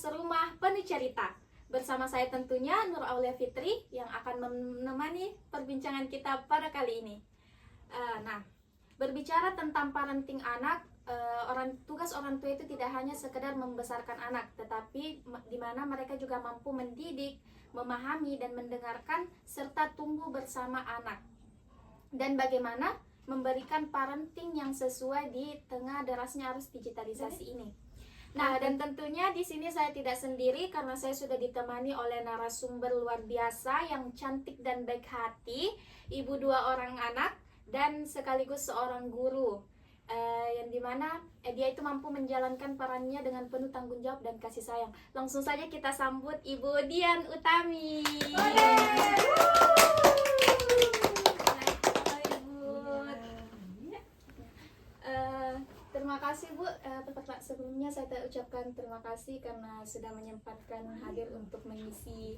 Serumah Penuh Cerita. Bersama saya tentunya Nur Aulia Fitri yang akan menemani perbincangan kita pada kali ini. Berbicara tentang parenting anak, tugas orang tua itu tidak hanya sekedar membesarkan anak, tetapi di mana mereka juga mampu mendidik, memahami dan mendengarkan serta tumbuh bersama anak. Dan bagaimana memberikan parenting yang sesuai di tengah derasnya arus digitalisasi ini. Nah, dan tentunya di sini saya tidak sendiri karena saya sudah ditemani oleh narasumber luar biasa yang cantik dan baik hati, ibu 2 orang anak dan sekaligus seorang guru. Yang dimana dia itu mampu menjalankan perannya dengan penuh tanggung jawab dan kasih sayang. Langsung saja kita sambut Ibu Dian Utami. Terima kasih Bu, sebelumnya saya ucapkan terima kasih karena sudah menyempatkan hadir untuk mengisi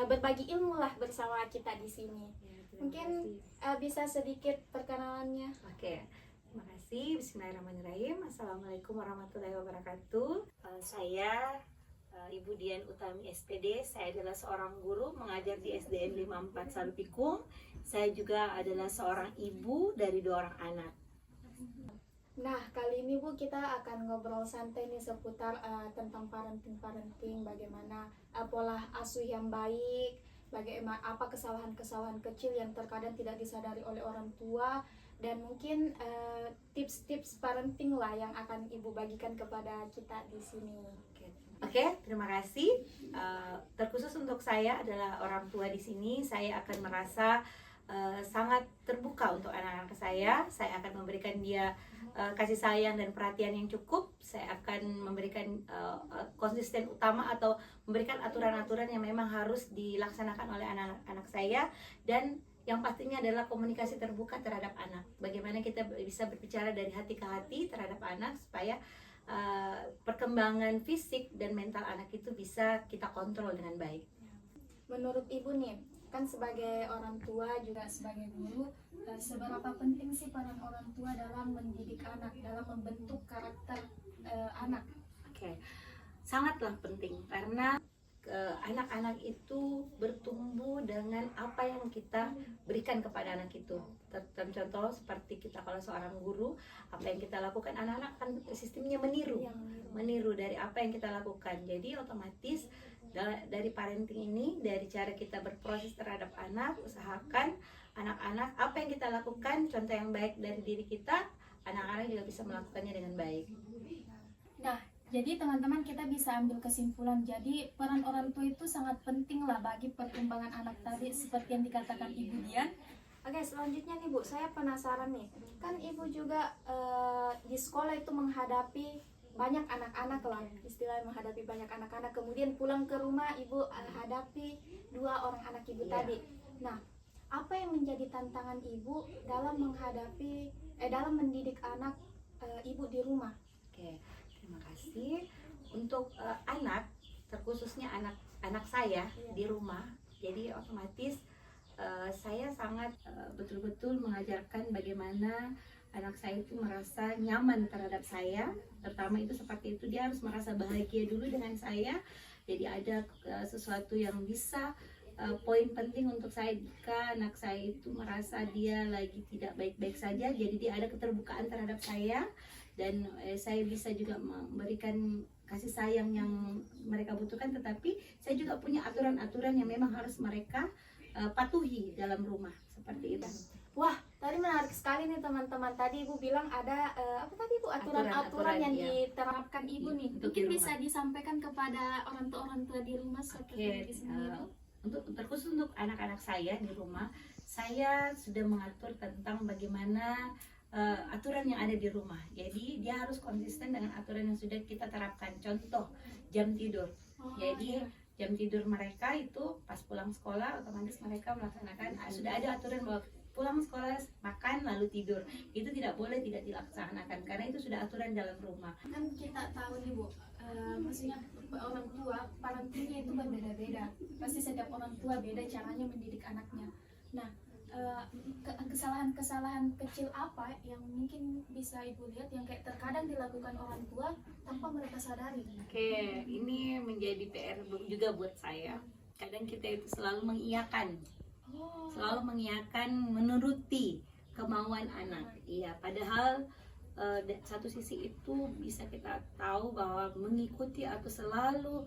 berbagi ilmu lah bersama kita di sini. Mungkin bisa sedikit perkenalannya. Oke, terima kasih. Bismillahirrahmanirrahim. Assalamualaikum warahmatullahi wabarakatuh. Saya Ibu Dian Utami SPD. Saya adalah seorang guru mengajar di SDN 54 Salupikung. Saya juga adalah seorang ibu dari 2 orang anak. Nah, kali ini Bu, kita akan ngobrol santai nih seputar tentang parenting, bagaimana pola asuh yang baik, bagaimana apa kesalahan-kesalahan kecil yang terkadang tidak disadari oleh orang tua, dan mungkin tips-tips parenting lah yang akan Ibu bagikan kepada kita di sini. Oke, terima kasih. Terkhusus untuk saya adalah orang tua di sini, saya akan merasa sangat terbuka untuk anak-anak saya. Saya akan memberikan dia kasih sayang dan perhatian yang cukup. Saya akan memberikan konsisten utama atau memberikan aturan-aturan yang memang harus dilaksanakan oleh anak-anak saya, dan yang pastinya adalah komunikasi terbuka terhadap anak. Bagaimana kita bisa berbicara dari hati ke hati terhadap anak supaya perkembangan fisik dan mental anak itu bisa kita kontrol dengan baik. Menurut Ibu nih, kan sebagai orang tua juga sebagai guru, seberapa penting sih peran orang tua dalam mendidik anak, dalam membentuk karakter anak? Oke, sangatlah penting karena anak-anak itu bertumbuh dengan apa yang kita berikan kepada anak itu. Contoh seperti kita kalau seorang guru, apa yang kita lakukan, anak-anak kan sistemnya meniru dari apa yang kita lakukan. Jadi otomatis dari parenting ini, dari cara kita berproses terhadap anak, usahakan anak-anak apa yang kita lakukan, contoh yang baik dari diri kita, anak-anak juga bisa melakukannya dengan baik. Nah, jadi teman-teman kita bisa ambil kesimpulan, jadi peran orang tua itu sangat penting lah bagi perkembangan anak tadi seperti yang dikatakan Ibu Dian. Oke, selanjutnya nih Bu, saya penasaran nih, kan Ibu juga di sekolah itu menghadapi banyak anak-anak lah, istilahnya menghadapi banyak anak-anak, kemudian pulang ke rumah Ibu hadapi 2 orang anak Ibu tadi. Nah, apa yang menjadi tantangan Ibu dalam dalam mendidik anak Ibu di rumah? Oke, terima kasih. Untuk anak, terkhususnya anak saya di rumah, jadi otomatis saya sangat betul-betul mengajarkan bagaimana anak saya itu merasa nyaman terhadap saya. Pertama itu seperti itu, dia harus merasa bahagia dulu dengan saya. Jadi ada sesuatu yang bisa poin penting untuk saya jika anak saya itu merasa dia lagi tidak baik-baik saja. Jadi dia ada keterbukaan terhadap saya, dan saya bisa juga memberikan kasih sayang yang mereka butuhkan. Tetapi saya juga punya aturan-aturan yang memang harus mereka patuhi dalam rumah, seperti itu. Wah, tadi menarik sekali nih teman-teman. Tadi Ibu bilang ada apa tadi Bu, aturan-aturan yang diterapkan Ibu nih. Mungkin bisa disampaikan kepada orang tua di rumah seperti di sini Ibu. Untuk terkhusus untuk anak-anak saya di rumah, saya sudah mengatur tentang bagaimana aturan yang ada di rumah. Jadi dia harus konsisten dengan aturan yang sudah kita terapkan. Contoh, jam tidur. Jadi jam tidur mereka itu pas pulang sekolah otomatis mereka melaksanakan, sudah ada aturan bahwa pulang sekolah makan lalu tidur. Itu tidak boleh tidak dilaksanakan karena itu sudah aturan dalam rumah. Kan kita tahu nih Bu, maksudnya orang tua parentingnya itu berbeda-beda. Pasti setiap orang tua beda caranya mendidik anaknya. Nah, kesalahan-kesalahan kecil apa yang mungkin bisa ibu lihat yang kayak terkadang dilakukan orang tua tanpa mereka sadari? Oke, ini menjadi PR juga buat saya. Kadang kita itu selalu mengiyakan, menuruti kemauan anak. Iya, padahal satu sisi itu bisa kita tahu bahwa mengikuti atau selalu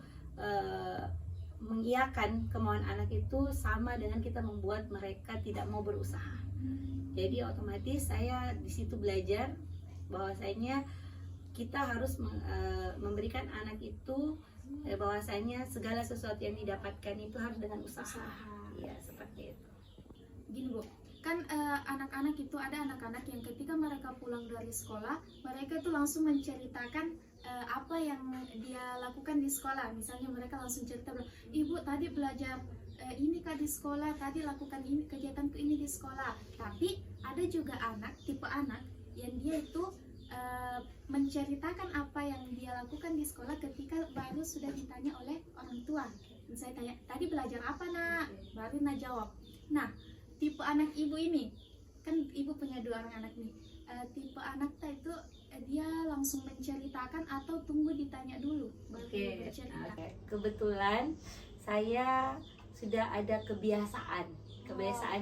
mengiyakan kemauan anak itu sama dengan kita membuat mereka tidak mau berusaha. Jadi otomatis saya di situ belajar bahwasanya kita harus memberikan anak itu bahwasanya segala sesuatu yang didapatkan itu harus dengan usaha. Iya, seperti itu. Gini Bu, kan anak-anak itu ada anak-anak yang ketika mereka pulang dari sekolah, mereka itu langsung menceritakan apa yang dia lakukan di sekolah. Misalnya mereka langsung cerita, ibu tadi belajar ini kak di sekolah, tadi lakukan ini, kegiatanku ini di sekolah. Tapi ada juga tipe anak yang dia itu menceritakan apa yang dia lakukan di sekolah ketika baru sudah ditanya oleh orang tua. Saya tanya, tadi belajar apa nak? Baru nak jawab. Nah, tipe anak ibu ini, kan ibu punya 2 orang anak nih. Tipe anak itu dia langsung menceritakan atau tunggu ditanya dulu baru bercerita. Kebetulan saya sudah ada kebiasaan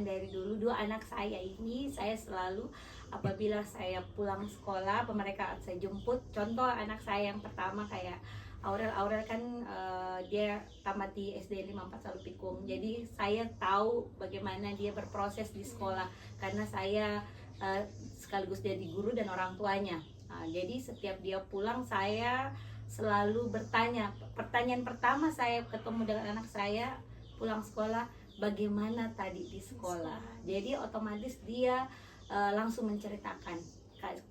dari dulu. 2 anak saya ini, saya selalu apabila saya pulang sekolah, mereka saya jemput. Contoh anak saya yang pertama kayak Aurel kan dia tamat di SD 54 Salupikung. Jadi saya tahu bagaimana dia berproses di sekolah karena saya sekaligus jadi guru dan orang tuanya. Jadi setiap dia pulang saya selalu bertanya. Pertanyaan pertama saya ketemu dengan anak saya pulang sekolah, bagaimana tadi di sekolah. Jadi otomatis dia langsung menceritakan.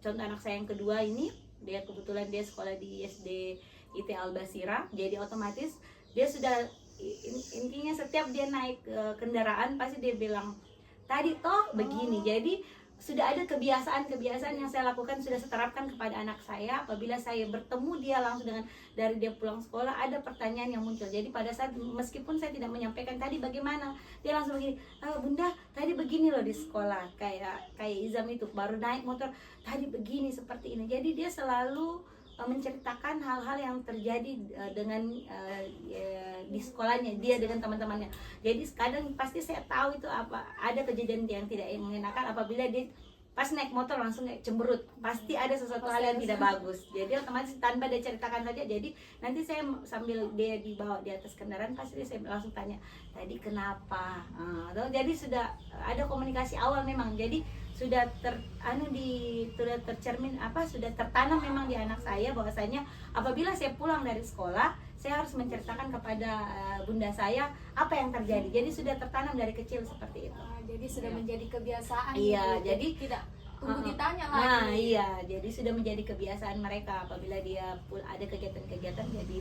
Contoh anak saya yang kedua ini, dia kebetulan dia sekolah di SD IT Al Basira. Jadi otomatis dia sudah intinya setiap dia naik kendaraan pasti dia bilang tadi toh begini. Jadi sudah ada kebiasaan yang saya lakukan, sudah saya terapkan kepada anak saya. Apabila saya bertemu dia langsung dengan dari dia pulang sekolah, ada pertanyaan yang muncul. Jadi pada saat meskipun saya tidak menyampaikan tadi bagaimana, dia langsung begini, bunda tadi begini loh di sekolah, kayak Izam itu baru naik motor tadi begini seperti ini. Jadi dia selalu menceritakan hal-hal yang terjadi dengan di sekolahnya, dia dengan teman-temannya. Jadi kadang pasti saya tahu itu apa, ada kejadian yang tidak mengenakan apabila dia pas naik motor langsung kayak cemberut, pasti ada sesuatu hal yang tidak bagus. Jadi otomatis tanpa dia ceritakan saja, jadi nanti saya sambil dia dibawa di atas kendaraan pasti saya langsung tanya tadi kenapa. Jadi sudah ada komunikasi awal memang. Jadi sudah tercermin sudah tertanam memang di anak saya bahwasanya apabila saya pulang dari sekolah saya harus menceritakan kepada bunda saya apa yang terjadi. Jadi sudah tertanam dari kecil seperti itu. Jadi sudah menjadi kebiasaan. Iya, jadi tidak tunggu ditanya lagi. Nah, iya, jadi sudah menjadi kebiasaan mereka apabila dia ada kegiatan-kegiatan, jadi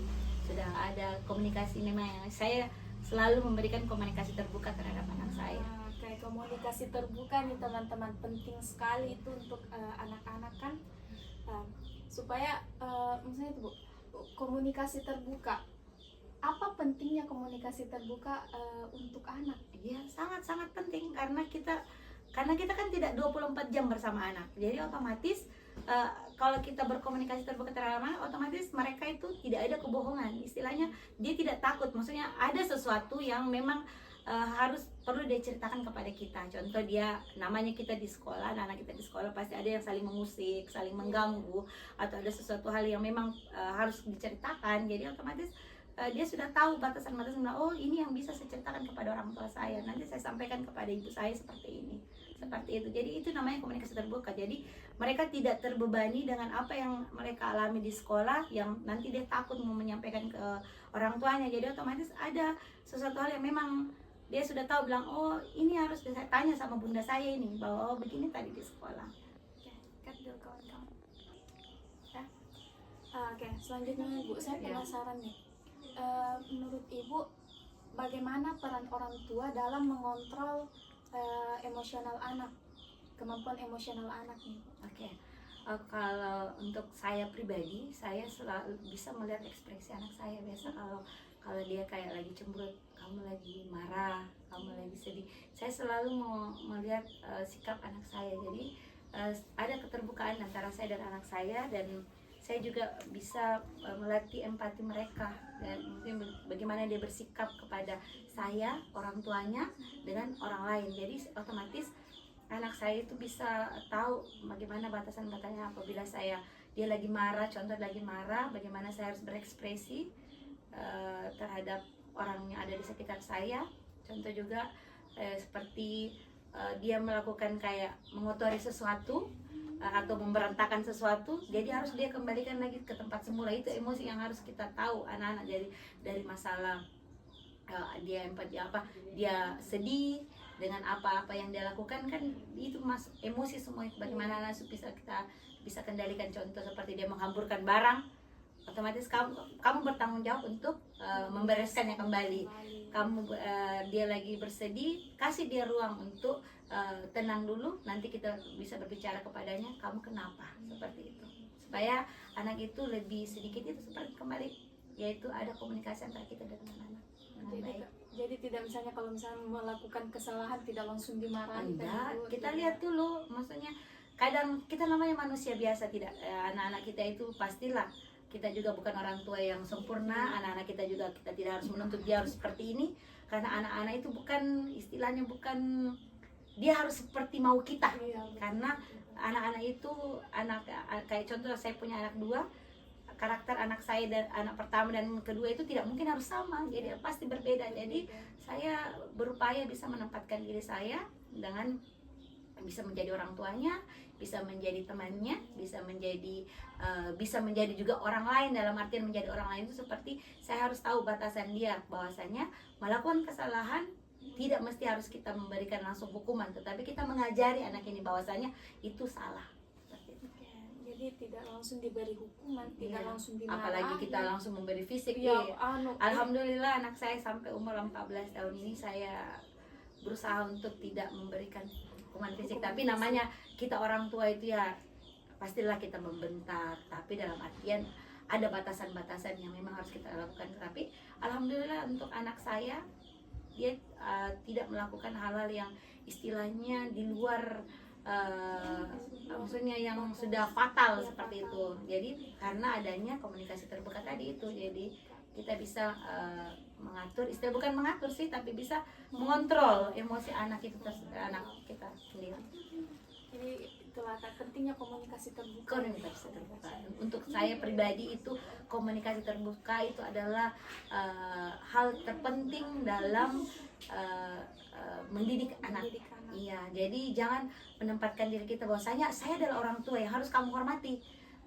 sudah ada komunikasi. Memang saya selalu memberikan komunikasi terbuka terhadap anak saya. Kayak komunikasi terbuka nih teman-teman, penting sekali itu untuk anak-anak kan, supaya maksudnya itu Bu, komunikasi terbuka. Apa pentingnya komunikasi terbuka untuk anak? Iya, sangat-sangat penting karena kita kan tidak 24 jam bersama anak. Jadi otomatis kalau kita berkomunikasi terbuka terhadap anak, otomatis mereka itu tidak ada kebohongan. Istilahnya dia tidak takut. Maksudnya ada sesuatu yang memang perlu dia ceritakan kepada kita. Contoh dia namanya kita di sekolah, anak kita di sekolah pasti ada yang saling mengusik, saling mengganggu, atau ada sesuatu hal yang memang harus diceritakan. Jadi otomatis dia sudah tahu batasan-batasan. Oh, ini yang bisa saya ceritakan kepada orang tua saya. Nanti saya sampaikan kepada ibu saya seperti ini, seperti itu. Jadi itu namanya komunikasi terbuka. Jadi mereka tidak terbebani dengan apa yang mereka alami di sekolah, yang nanti dia takut mau menyampaikan ke orang tuanya. Jadi otomatis ada sesuatu hal yang memang dia sudah tahu, bilang oh ini harus saya tanya sama bunda saya ini bahwa oh begini tadi di sekolah. Cut dulu kawan-kawan. Oke, selanjutnya Bu, saya penasaran nih. Menurut Ibu, bagaimana peran orang tua dalam mengontrol emosional anak, kemampuan emosional anak nih? Oke. Kalau untuk saya pribadi, saya selalu bisa melihat ekspresi anak saya. Biasa kalau dia kayak lagi cemberut, kamu lagi marah, kamu lagi bersedih. Saya selalu mau melihat sikap anak saya. Jadi ada keterbukaan antara saya dan anak saya, dan saya juga bisa melatih empati mereka, dan mungkin bagaimana dia bersikap kepada saya, orang tuanya, dengan orang lain. Jadi otomatis anak saya itu bisa tahu bagaimana batasan-batasannya. Apabila dia lagi marah, contoh lagi marah, bagaimana saya harus berekspresi terhadap orang yang ada di sekitar saya. Contoh juga seperti dia melakukan kayak mengotori sesuatu atau memberantakan sesuatu, jadi harus dia kembalikan lagi ke tempat semula. Itu emosi yang harus kita tahu anak-anak dari masalah dia dia sedih dengan apa-apa yang dia lakukan, kan itu emosi semua itu. Bagaimana anak kita bisa kendalikan. Contoh seperti dia menghamburkan barang, otomatis kamu bertanggung jawab untuk membereskannya kembali. Dia lagi bersedih, kasih dia ruang untuk tenang dulu, nanti kita bisa berbicara kepadanya, kamu kenapa, seperti itu, supaya anak itu lebih sedikit itu seperti kembali, yaitu ada komunikasi antara kita dengan anak dengan baik. Jadi tidak misalnya kalau misalnya melakukan kesalahan tidak langsung dimarahi. Enggak, kita lihat dulu, maksudnya kadang kita namanya manusia biasa, tidak anak-anak kita itu pastilah, kita juga bukan orang tua yang sempurna. Anak-anak kita juga, kita tidak harus menuntut dia harus seperti ini, karena anak-anak itu bukan istilahnya, bukan dia harus seperti mau kita. Karena anak-anak itu kayak contoh saya punya anak 2, karakter anak saya dan anak pertama dan kedua itu tidak mungkin harus sama, jadi pasti berbeda. Jadi saya berupaya bisa menempatkan diri saya dengan bisa menjadi orang tuanya, bisa menjadi temannya, bisa menjadi juga orang lain. Dalam artian menjadi orang lain itu seperti saya harus tahu batasan dia, bahwasanya melakukan kesalahan tidak mesti harus kita memberikan langsung hukuman, tetapi kita mengajari anak ini bahwasanya itu salah. Jadi tidak langsung diberi hukuman, tidak langsung dimarahi. Apalagi kita langsung memberi fisik. Alhamdulillah anak saya sampai umur 14 tahun ini saya berusaha untuk tidak memberikan hukuman fisik. Tapi namanya kita orang tua itu ya pastilah kita membentak, tapi dalam artian ada batasan-batasan yang memang harus kita lakukan. Tapi alhamdulillah untuk anak saya, dia tidak melakukan hal-hal yang istilahnya di luar maksudnya yang sudah fatal seperti itu. Jadi karena adanya komunikasi terbuka tadi itu, jadi kita bisa mengatur, istilah bukan mengatur sih, tapi bisa mengontrol emosi anak kita sendiri. Jadi itulah pentingnya komunikasi terbuka. Komunikasi terbuka. Untuk saya pribadi itu komunikasi terbuka itu adalah hal terpenting dalam mendidik anak. Iya, jadi jangan menempatkan diri kita bahwasanya saya adalah orang tua yang harus kamu hormati.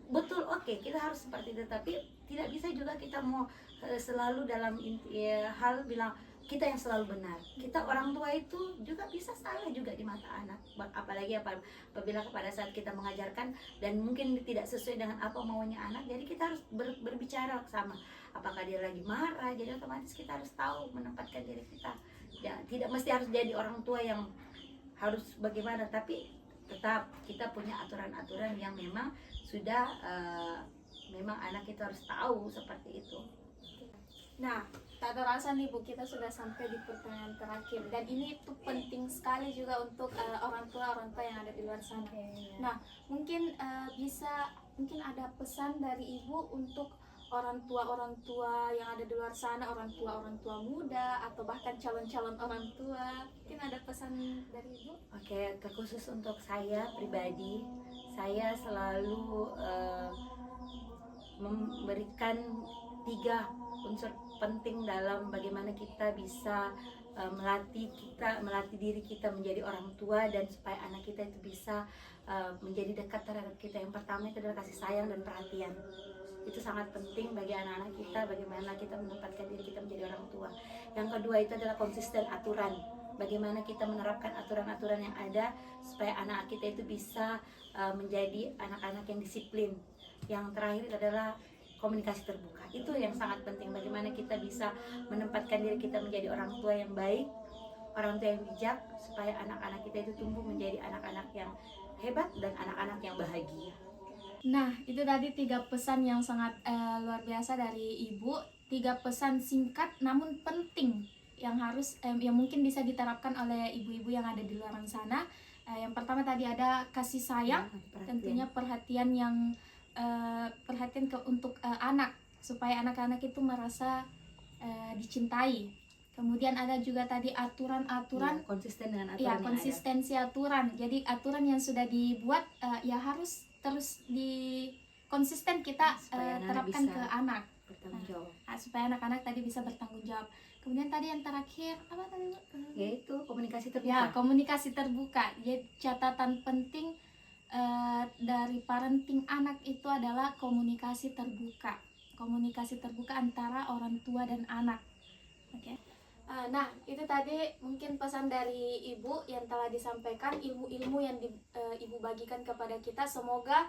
Betul, oke, kita harus seperti itu, tapi tidak bisa juga kita mau selalu dalam hal bilang kita yang selalu benar. Kita orang tua itu juga bisa salah juga di mata anak, apalagi apabila pada saat kita mengajarkan dan mungkin tidak sesuai dengan apa maunya anak. Jadi kita harus berbicara sama, apakah dia lagi marah, jadi otomatis kita harus tahu menempatkan diri kita. Ya, tidak mesti harus jadi orang tua yang harus bagaimana, tapi tetap kita punya aturan-aturan yang memang sudah memang anak kita harus tahu seperti itu. Nah, tak terasa nih Bu, kita sudah sampai di pertanyaan terakhir, dan ini tuh penting sekali juga untuk orang tua yang ada di luar sana. Nah, mungkin mungkin ada pesan dari Ibu untuk orang tua yang ada di luar sana, orang tua muda atau bahkan calon orang tua. Mungkin ada pesan dari Ibu? Oke, terkhusus untuk saya pribadi, saya selalu memberikan 3 unsur penting dalam bagaimana kita bisa melatih diri kita menjadi orang tua, dan supaya anak kita itu bisa menjadi dekat terhadap kita. Yang pertama itu adalah kasih sayang dan perhatian. Itu sangat penting bagi anak-anak kita, bagaimana kita menempatkan diri kita menjadi orang tua. Yang kedua itu adalah konsisten aturan, bagaimana kita menerapkan aturan-aturan yang ada supaya anak kita itu bisa menjadi anak-anak yang disiplin. Yang terakhir adalah komunikasi terbuka. Itu yang sangat penting, bagaimana kita bisa menempatkan diri kita menjadi orang tua yang baik, orang tua yang bijak, supaya anak-anak kita itu tumbuh menjadi anak-anak yang hebat dan anak-anak yang bahagia. Nah, itu tadi 3 pesan yang sangat luar biasa dari Ibu. 3 pesan singkat namun penting yang harus yang mungkin bisa diterapkan oleh ibu-ibu yang ada di luar sana. Yang pertama tadi ada kasih sayang, tentunya perhatian yang untuk anak, supaya anak-anak itu merasa dicintai. Kemudian ada juga tadi aturan-aturan, konsisten dengan aturan ya, yang konsistensi aturan. Jadi aturan yang sudah dibuat ya harus terus konsisten kita Supaya anak terapkan bisa ke anak. bertanggung jawab. Supaya anak-anak tadi bisa bertanggung jawab. Kemudian tadi yang terakhir apa tadi, Bu? Yaitu komunikasi terbuka. Ya, komunikasi terbuka. Jadi catatan penting dari parenting anak itu adalah komunikasi terbuka. Komunikasi terbuka antara orang tua dan anak. Oke. Nah, itu tadi mungkin pesan dari Ibu yang telah disampaikan, ilmu-ilmu yang Ibu bagikan kepada kita. Semoga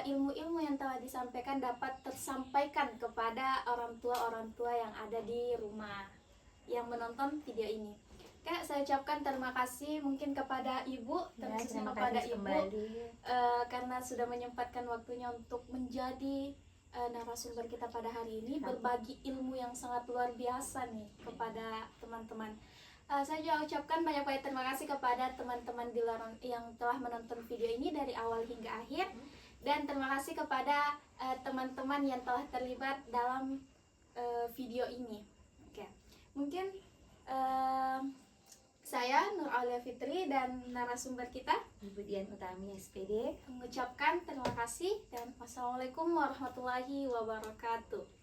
ilmu-ilmu yang telah disampaikan dapat tersampaikan kepada orang tua yang ada di rumah yang menonton video ini. Oke, saya ucapkan terima kasih mungkin kepada Ibu, terima kepada Ibu karena sudah menyempatkan waktunya untuk menjadi narasumber kita pada hari ini, berbagi ilmu yang sangat luar biasa nih kepada teman-teman. Saya juga ucapkan banyak-banyak terima kasih kepada teman-teman di luar yang telah menonton video ini dari awal hingga akhir, dan terima kasih kepada teman-teman yang telah terlibat dalam video ini. Oke, mungkin saya Nur Aulia Fitri dan narasumber kita Ibu Dian Utami SPD mengucapkan terima kasih dan wassalamualaikum warahmatullahi wabarakatuh.